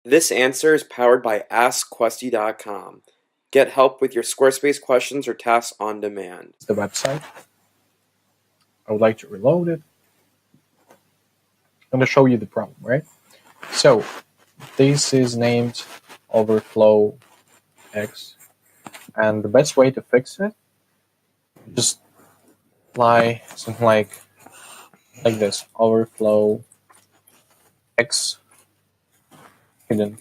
This answer is powered by AskQuesty.com. Get help with your Squarespace questions or tasks on demand. The website. I would like to reload it. I'm going to show you the problem, right? So this is named overflow X, and the best way to fix it, just apply something like this, overflow X hidden.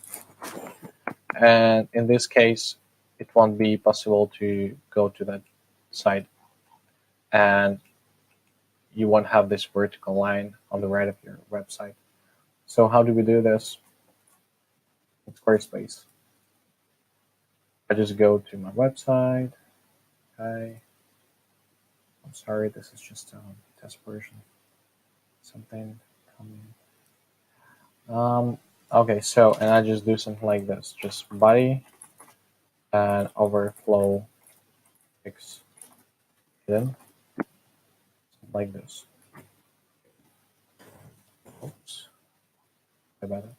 And in this case, it won't be possible to go to that site, and you won't have this vertical line on the right of your website. So how do we do this? In Squarespace, I just go to my website. Okay. I'm sorry, this is just a test version. Something coming. Okay, so, and I just do something like this, just body and overflow X hidden, like this. Oops, about it.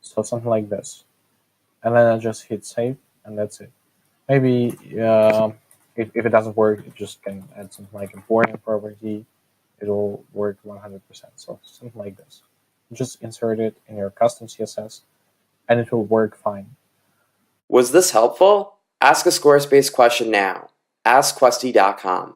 So something like this, and then I just hit save, and that's it. Maybe if it doesn't work, you just can add something like important property. It'll work 100%. So something like this. Just insert it in your custom CSS, and it will work fine. Was this helpful? Ask a Squarespace question now. AskQuesty.com.